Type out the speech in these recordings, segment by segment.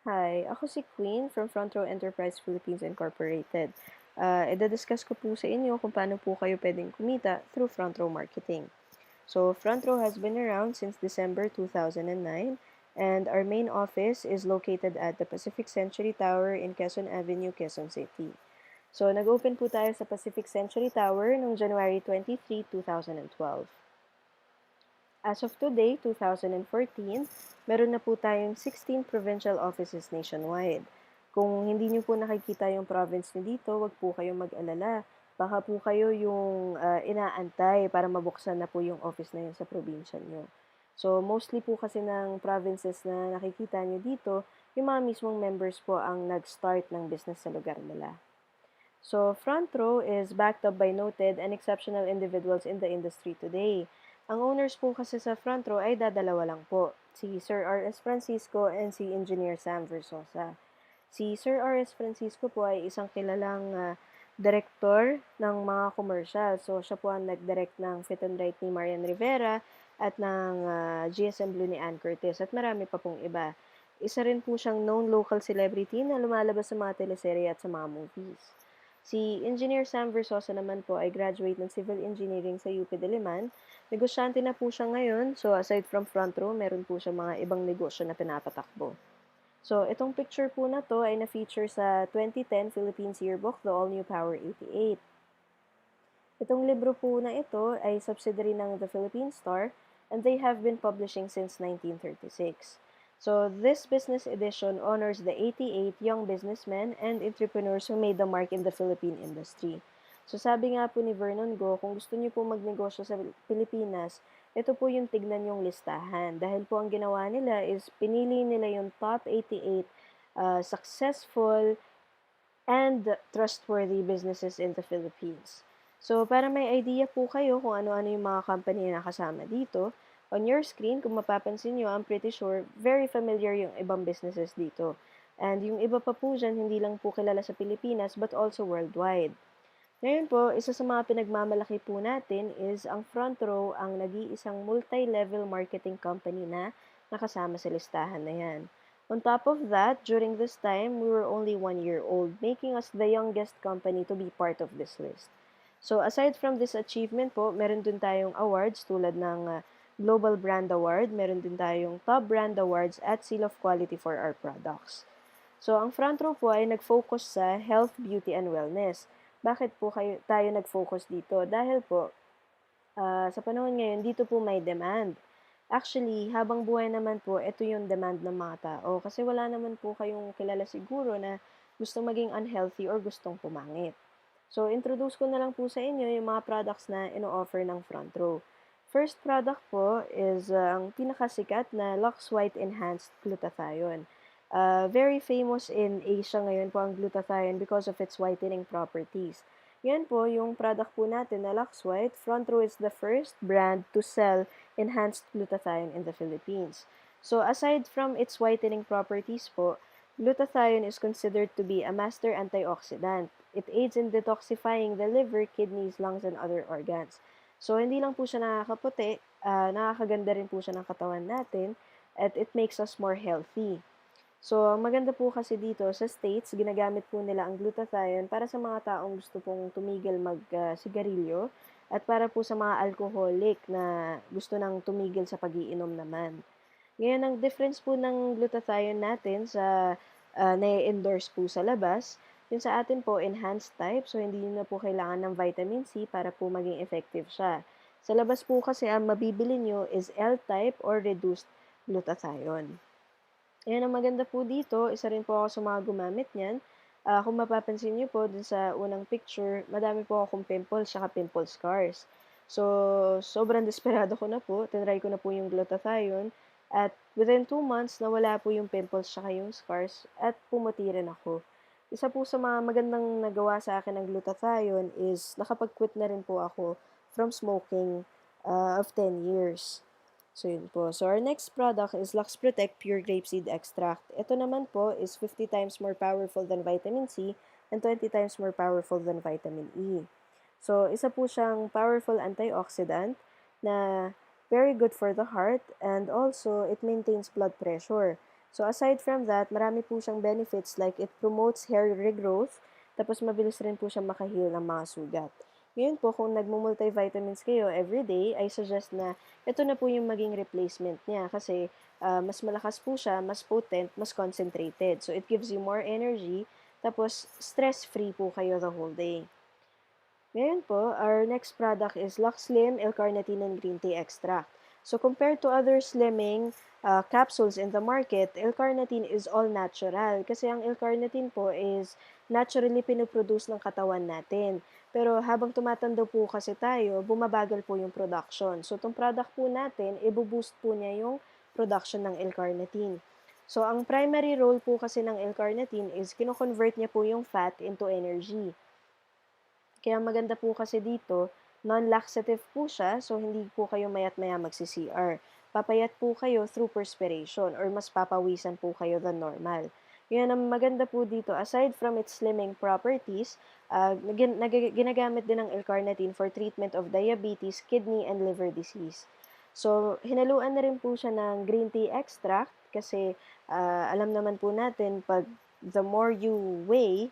Hi, ako si Queen from Front Row Enterprise Philippines Incorporated. Ida-discuss ko po sa inyo kung paano po kayo pwedeng kumita through front row marketing. So, Front Row has been around since December 2009, and our main office is located at the Pacific Century Tower in Quezon Avenue, Quezon City. So, nag-open po tayo sa Pacific Century Tower noong January 23, 2012. As of today, 2014, meron na po tayong 16 provincial offices nationwide. Kung hindi nyo po nakikita yung province nyo dito, wag po kayong mag-alala. Baka po kayo yung inaantay para mabuksan na po yung office na yun sa probinsya nyo. So, mostly po kasi ng provinces na nakikita nyo dito, yung mga mismong members po ang nag-start ng business sa lugar nila. So, Front Row is backed up by noted and exceptional individuals in the industry today. Ang owners po kasi sa Front Row ay dadalawa lang po, si Sir R.S. Francisco and si Engineer Sam Versosa. Si Sir R.S. Francisco po ay isang kilalang director ng mga commercial. So, siya po ang nag-direct ng Fit and Right ni Marian Rivera at ng GSM Blue ni Ann Curtis at marami pa pong iba. Isa rin po siyang known local celebrity na lumalabas sa mga teleserye at sa mga movies. Si Engineer Sam Versosa naman po ay graduate ng Civil Engineering sa UP Diliman. Negosyante na po siya ngayon. So, aside from front row, meron po siya mga ibang negosyo na pinapatakbo. So, itong picture po na to ay na-feature sa 2010 Philippines Yearbook, The All New Power 88. Itong libro po na ito ay subsidiary ng The Philippine Star and they have been publishing since 1936. So, this business edition honors the 88 young businessmen and entrepreneurs who made the mark in the Philippine industry. So, sabi nga po ni Vernon Go, kung gusto niyo po magnegosyo sa Pilipinas, ito po yung tignan yung listahan. Dahil po ang ginawa nila is pinili nila yung top 88 successful and trustworthy businesses in the Philippines. So, para may idea po kayo kung ano-ano yung mga company na kasama dito, on your screen, kung mapapansin nyo, I'm pretty sure very familiar yung ibang businesses dito. And yung iba pa po dyan, hindi lang po kilala sa Pilipinas but also worldwide. Ngayon po, isa sa mga pinagmamalaki po natin is ang Front Row ang nag-iisang multi-level marketing company na nakasama sa listahan na yan. On top of that, during this time, we were only 1 year old, making us the youngest company to be part of this list. So aside from this achievement po, meron din tayong awards tulad ng Global Brand Award, meron din tayong Top Brand Awards at Seal of Quality for our products. So ang front row po ay nag-focus sa health, beauty, and wellness. Bakit po tayo nag-focus dito? Dahil po, sa panahon ngayon, dito po may demand. Actually, habang buhay naman po, ito yung demand ng mga tao. Kasi wala naman po kayong kilala siguro na gustong maging unhealthy or gustong pumangit. So, introduce ko na lang po sa inyo yung mga products na ino-offer ng front row. First product po is ang pinakasikat na Lux White Enhanced Glutathione. Very famous in Asia ngayon po ang glutathione because of its whitening properties. Yan po yung product po natin na Lux White. Front Row is the first brand to sell enhanced glutathione in the Philippines. So aside from its whitening properties po, glutathione is considered to be a master antioxidant. It aids in detoxifying the liver, kidneys, lungs, and other organs. So, hindi lang po siya nakakaputi, nakakaganda rin po siya ng katawan natin, at it makes us more healthy. So, ang maganda po kasi dito sa States, ginagamit po nila ang glutathione para sa mga taong gusto pong tumigil mag-sigarilyo at para po sa mga alcoholic na gusto nang tumigil sa pag-iinom naman. Ngayon, ang difference po ng glutathione natin sa na-endorse po sa labas, yung sa atin po, enhanced type, so hindi nyo na po kailangan ng vitamin C para po maging effective siya. Sa labas po kasi, ang mabibili nyo is L-type or reduced glutathione. Ayan, ang maganda po dito, isa rin po ako sa mga gumamit niyan. Kung mapapansin niyo po dun sa unang picture, madami po akong pimples saka pimple scars. So, sobrang desperado ko na po. Tinry ko na po yung glutathione. At within 2 months, nawala po yung pimples saka yung scars at pumuti rin ako. Isa po sa mga magandang nagawa sa akin ng glutathione is nakapag-quit na rin po ako from smoking of 10 years. So, yun po. So, our next product is Lux Protect Pure Grapeseed Extract. Ito naman po is 50 times more powerful than vitamin C and 20 times more powerful than vitamin E. So, isa po siyang powerful antioxidant na very good for the heart and also it maintains blood pressure. So aside from that, marami po siyang benefits like it promotes hair regrowth, tapos mabilis rin po siyang maka-heal ng mga sugat. Ngayon po, kung nagmo-multivitamins kayo everyday, I suggest na ito na po yung maging replacement niya kasi mas malakas po siya, mas potent, mas concentrated. So it gives you more energy, tapos stress-free po kayo the whole day. Ngayon po, our next product is Lux Slim L-Carnitine and Green Tea Extract. So compared to other slimming capsules in the market, L-Carnitine is all natural. Kasi ang L-Carnitine po is naturally pinoproduce ng katawan natin. Pero habang tumatanda po kasi tayo, bumabagal po yung production. So itong product po natin, i-boost po niya yung production ng L-Carnitine. So ang primary role po kasi ng L-Carnitine is kino-convert niya po yung fat into energy. Kaya maganda po kasi dito, non-laxative po siya, so hindi po kayo mayat-maya magsi-CR. Papayat po kayo through perspiration or mas papawisan po kayo than normal. Yun ang maganda po dito, aside from its slimming properties, ginagamit din ng L-carnitine for treatment of diabetes, kidney, and liver disease. So, hinaluan na rin po siya ng green tea extract kasi alam naman po natin, pag the more you weigh,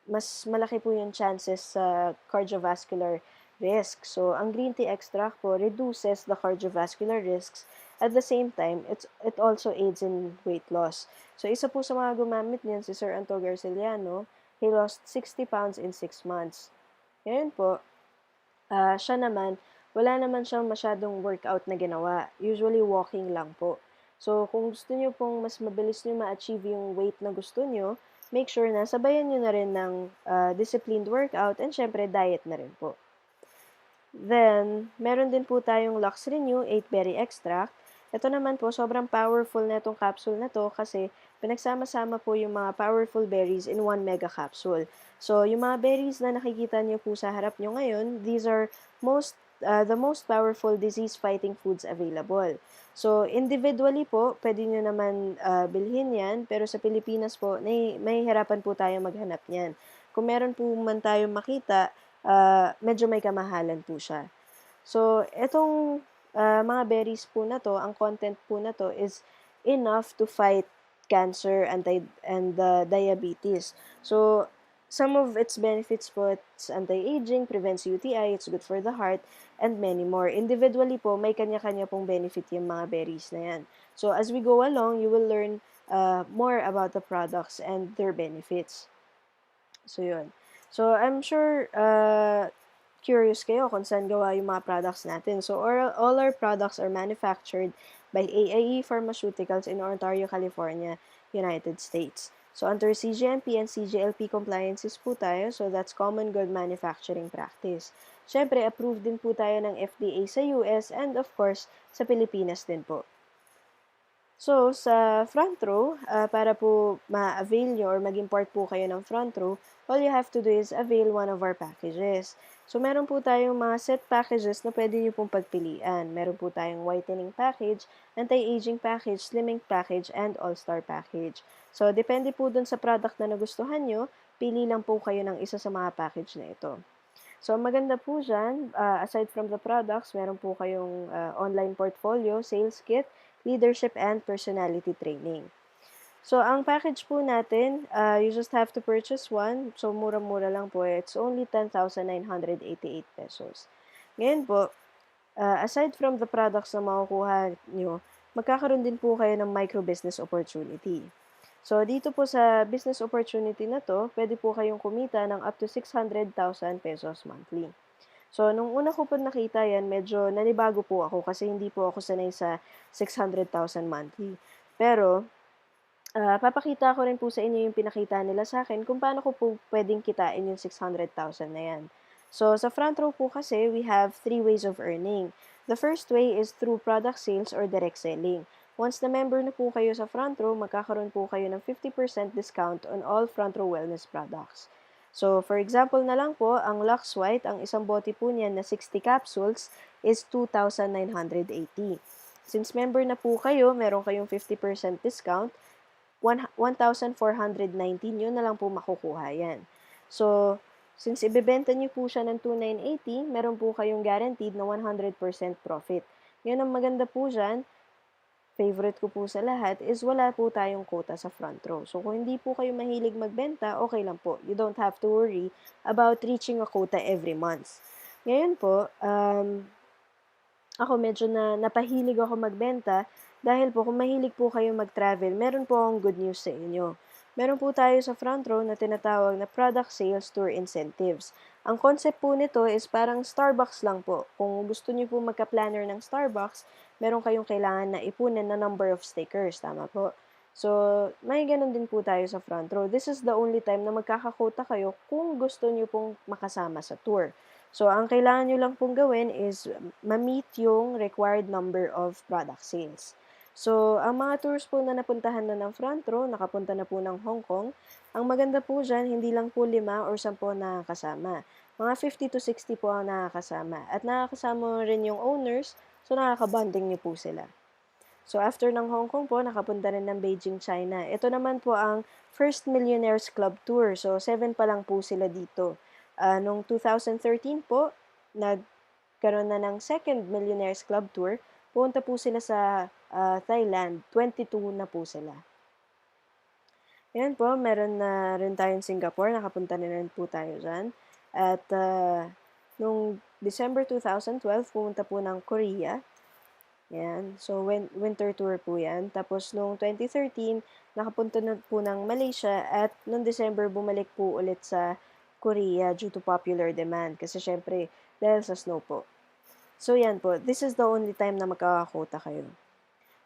mas malaki po yung chances sa cardiovascular risk. So, ang green tea extract po reduces the cardiovascular risks. At the same time, it also aids in weight loss. So, isa po sa mga gumamit niyan si Sir Anto Garciliano. He lost 60 pounds in 6 months. Ngayon po, siya naman, wala naman siyang masyadong workout na ginawa. Usually, walking lang po. So, kung gusto niyo pong mas mabilis niyo ma-achieve yung weight na gusto niyo, make sure na sabayan niyo na rin ng disciplined workout and syempre diet na rin po. Then, meron din po tayong Lux Renew 8 Berry Extract. Ito naman po, sobrang powerful na itong capsule na to kasi pinagsama-sama po yung mga powerful berries in one mega capsule. So, yung mga berries na nakikita niyo po sa harap niyo ngayon, these are the most powerful disease-fighting foods available. So, individually po, pwede nyo naman bilhin yan, pero sa Pilipinas po, may hirapan po tayo maghanap niyan. Kung meron po man tayong makita, medyo may kamahalan po siya. So, itong mga berries po na to, ang content po na to is enough to fight cancer and diabetes. So, some of its benefits po, it's anti-aging, prevents UTI, it's good for the heart, and many more. Individually po, may kanya-kanya pong benefit yung mga berries na yan. So, as we go along, you will learn more about the products and their benefits. So, yun. So, I'm sure curious kayo kung saan gawa yung mga products natin. So, all our products are manufactured by AIE Pharmaceuticals in Ontario, California, United States. So, under CGMP and CGLP compliances po tayo. So, that's Common Good Manufacturing Practice. Siyempre, approved din po tayo ng FDA sa US and of course, sa Pilipinas din po. So, sa front row, para po ma-avail nyo or mag-import po kayo ng front row, all you have to do is avail one of our packages. So, meron po tayong mga set packages na pwede nyo pong pagpilian. Meron po tayong whitening package, anti-aging package, slimming package, and all-star package. So, depende po dun sa product na nagustuhan nyo, pili lang po kayo ng isa sa mga package na ito. So, maganda po dyan, aside from the products, meron po kayong online portfolio, sales kit, leadership, and personality training. So, ang package po natin, you just have to purchase one. So, mura-mura lang po. It's only 10,988 pesos. Ngayon po, aside from the products na makukuha nyo, magkakaroon din po kayo ng micro-business opportunity. So, dito po sa business opportunity na to, pwede po kayong kumita ng up to 600,000 pesos monthly. So, nung una ko po nakita yan, medyo nanibago po ako kasi hindi po ako sanay sa 600,000 monthly. Pero, papakita ko rin po sa inyo yung pinakita nila sa akin kung paano ko po pwedeng kitain yung 600,000 na yan. So, sa front row po kasi, we have 3 ways of earning. The first way is through product sales or direct selling. Once na member na po kayo sa front row, magkakaroon po kayo ng 50% discount on all front row wellness products. So, for example na lang po, ang Lux White, ang isang bote po niyan na 60 capsules is 2,980. Since member na po kayo, meron kayong 50% discount, 1,419 yun na lang po makukuha yan. So, since ibebenta niyo po siya ng 2,980, meron po kayong guaranteed na 100% profit. Yun ang maganda po dyan, favorite ko po sa lahat is wala po tayong quota sa front row. So, kung hindi po kayo mahilig magbenta, okay lang po. You don't have to worry about reaching a quota every month. Ngayon po, ako medyo napahilig ako magbenta dahil po kung mahilig po kayo mag-travel, meron po akong good news sa inyo. Meron po tayo sa front row na tinatawag na product sales tour incentives. Ang concept po nito is parang Starbucks lang po. Kung gusto niyo po magka-planner ng Starbucks, meron kayong kailangan na ipunin na number of stickers, tama po. So, may ganun din po tayo sa front row. This is the only time na magkakakota kayo kung gusto niyo pong makasama sa tour. So, ang kailangan nyo lang pong gawin is ma-meet yung required number of product sales. So, ang mga tours po na napuntahan na ng front row, nakapunta na po ng Hong Kong, ang maganda po dyan, hindi lang po 5 or 10 nakakasama. Mga 50 to 60 po ang nakakasama. At nakakasama rin yung owners, so nakakabonding nyo po sila. So, after ng Hong Kong po, nakapunta rin ng Beijing, China. Ito naman po ang First Millionaires Club Tour. So, 7 pa lang po sila dito. Noong 2013 po, nagkaroon na ng Second Millionaires Club Tour. Pumunta po sila sa Thailand. 22 na po sila. Ayan po, meron na rin tayong Singapore. Nakapunta na rin po tayo dyan. At noong December 2012, pumunta po ng Korea. Yan. So, winter tour po yan. Tapos, noong 2013, nakapunta na po ng Malaysia at noong December, bumalik po ulit sa Korea due to popular demand. Kasi, syempre, dahil sa snow po. So, yan po. This is the only time na magkakakota kayo.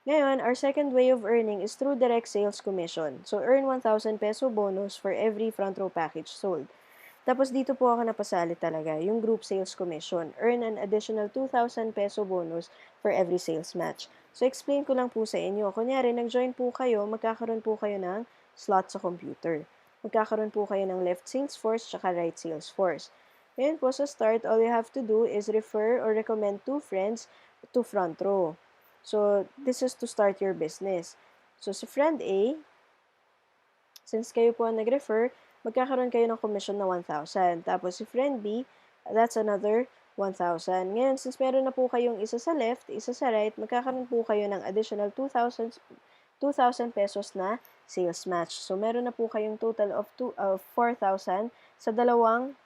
Ngayon, our second way of earning is through direct sales commission. So, earn 1,000 peso bonus for every front row package sold. Tapos dito po ako napasali talaga, yung group sales commission. Earn an additional 2,000 peso bonus for every sales match. So, explain ko lang po sa inyo. Kunyari, nag-join po kayo, magkakaroon po kayo ng slot sa computer. Magkakaroon po kayo ng left sales force tsaka right sales force. Ngayon po, sa start, all you have to do is refer or recommend 2 friends to front row. So, this is to start your business. So, si friend A, since kayo po ang nag-refer, magkakaroon kayo ng commission na 1,000. Tapos si friend B, that's another 1,000. Ngayon, since meron na po kayong isa sa left, isa sa right, magkakaroon po kayo ng additional 2,000 pesos na sales match. So, meron na po kayong total of 4,000 sa dalawang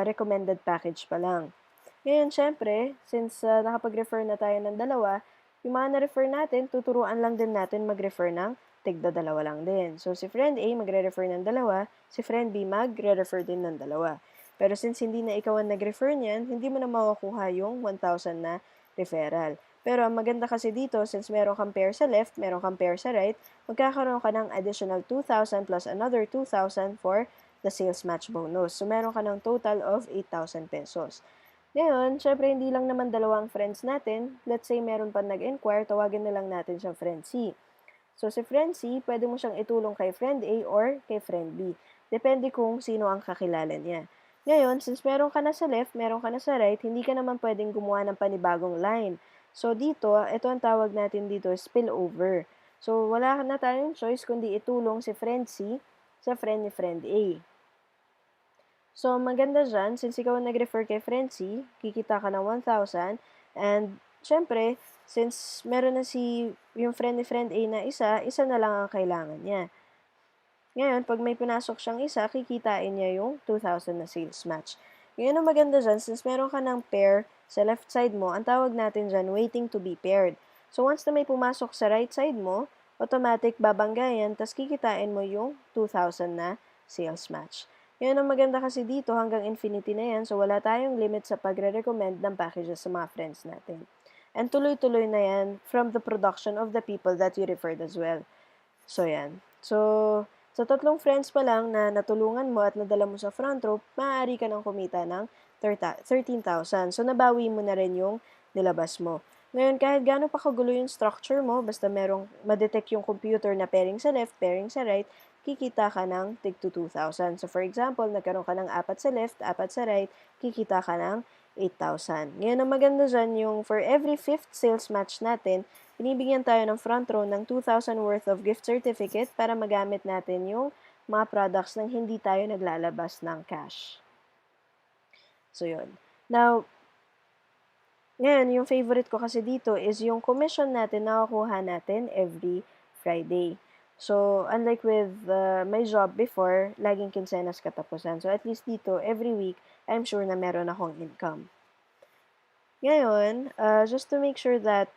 recommended package pa lang. Ngayon, syempre, since nakapag-refer na tayo ng dalawa, yung mga na-refer natin, tuturuan lang din natin mag-refer ng tigda-dalawa lang din. So, si friend A magre-refer ng dalawa, si friend B magre-refer din ng dalawa. Pero since hindi na ikaw ang nag-refer niyan, hindi mo na makukuha yung 1,000 na referral. Pero ang maganda kasi dito, since meron kang pair sa left, meron kang pair sa right, magkakaroon ka ng additional 2,000 plus another 2,000 for the sales match bonus. So, meron ka ng total of 8,000 pesos. Ngayon, syempre hindi lang naman dalawang friends natin. Let's say meron pa nag-inquire, tawagin na lang natin siyang friend C. So, si friend C, pwede mo siyang itulong kay friend A or kay friend B. Depende kung sino ang kakilala niya. Ngayon, since meron ka na sa left, meron ka na sa right, hindi ka naman pwedeng gumawa ng panibagong line. So, dito, ito ang tawag natin dito, spillover. So, wala na tayong choice kundi itulong si friend C sa friend ni friend A. So, maganda dyan, since ikaw ang nag-refer kay friend C, kikita ka ng 1,000, and syempre, since meron na yung friend ni friend A na isa na lang ang kailangan niya. Ngayon, pag may pinasok siyang isa, kikitain niya yung 2,000 na sales match. Ngayon ang maganda dyan, since meron ka ng pair sa left side mo, ang tawag natin dyan, waiting to be paired. So, once na may pumasok sa right side mo, automatic babanggayan, tas kikitain mo yung 2,000 na sales match. Ngayon ang maganda kasi dito, hanggang infinity na yan, so wala tayong limit sa pagre-recommend ng packages sa mga friends natin. And tuloy-tuloy na yan from the production of the people that you referred as well. So, yan. So, sa 3 friends pa lang na natulungan mo at nadala mo sa front row, maaari ka nang kumita ng 13,000. So, nabawi mo na rin yung nilabas mo. Ngayon, kahit gaano pa kagulo yung structure mo, basta merong madetect yung computer na pairing sa left, pairing sa right, kikita ka ng tig to 2,000. So, for example, nagkaroon ka ng 4 sa left, 4 sa right, kikita ka ng 8,000. Ngayon, ang maganda dyan, yung for every 5th sales match natin, binibigyan tayo ng front row ng 2,000 worth of gift certificate para magamit natin yung mga products nang hindi tayo naglalabas ng cash. So, yun. Now, Ngayon, yung favorite ko kasi dito is yung commission natin nakukuha natin every Friday. So, unlike with my job before, laging kinsenas katapusan. So, at least dito, every week, I'm sure na meron akong income. Ngayon, just to make sure that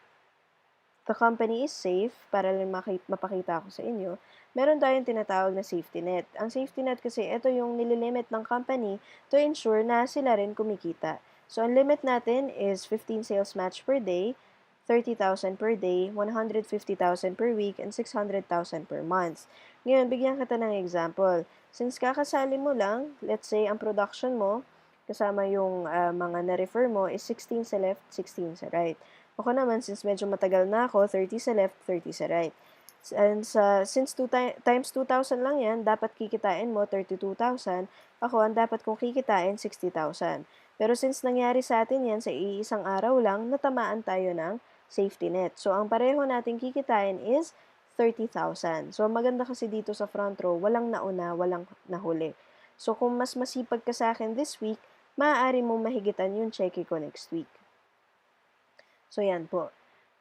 the company is safe, para lang mapakita ko sa inyo, meron tayong tinatawag na safety net. Ang safety net kasi, ito yung nililimit ng company to ensure na sila rin kumikita. So, ang limit natin is 15 sales match per day, 30,000 per day, 150,000 per week, and 600,000 per month. Ngayon, bigyan kita ng example. Since kakasali mo lang, let's say, ang production mo, kasama yung mga na-refer mo is 16 sa left, 16 sa right. Ako naman, since medyo matagal na ako, 30 sa left, 30 sa right. And since times 2,000 lang yan, dapat kikitain mo 32,000. Ako, ang dapat kong kikitain 60,000. Pero since nangyari sa atin yan sa iisang araw lang, natamaan tayo ng safety net. So, ang pareho nating kikitain is 30,000. So, maganda kasi dito sa front row, walang nauna, walang nahuli. So, kung mas masipag ka sa akin this week, maaari mong mahigitan yung cheque ko next week. So, yan po.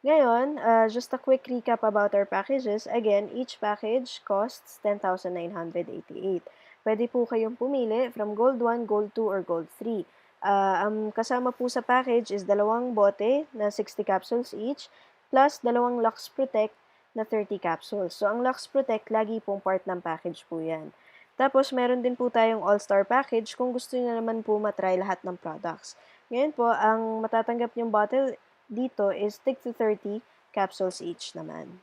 Ngayon, just a quick recap about our packages. Again, each package costs 10,988. Pwede po kayong pumili from Gold 1, Gold 2, or Gold 3. Ang kasama po sa package is dalawang bote na 60 capsules each, plus dalawang Lux Protect na 30 capsules. So, ang Lux Protect, lagi pong part ng package po yan. Tapos, meron din po tayong All-Star Package kung gusto niyo naman po matry lahat ng products. Ngayon po, ang matatanggap niyong bottle dito is stick to 30 capsules each naman.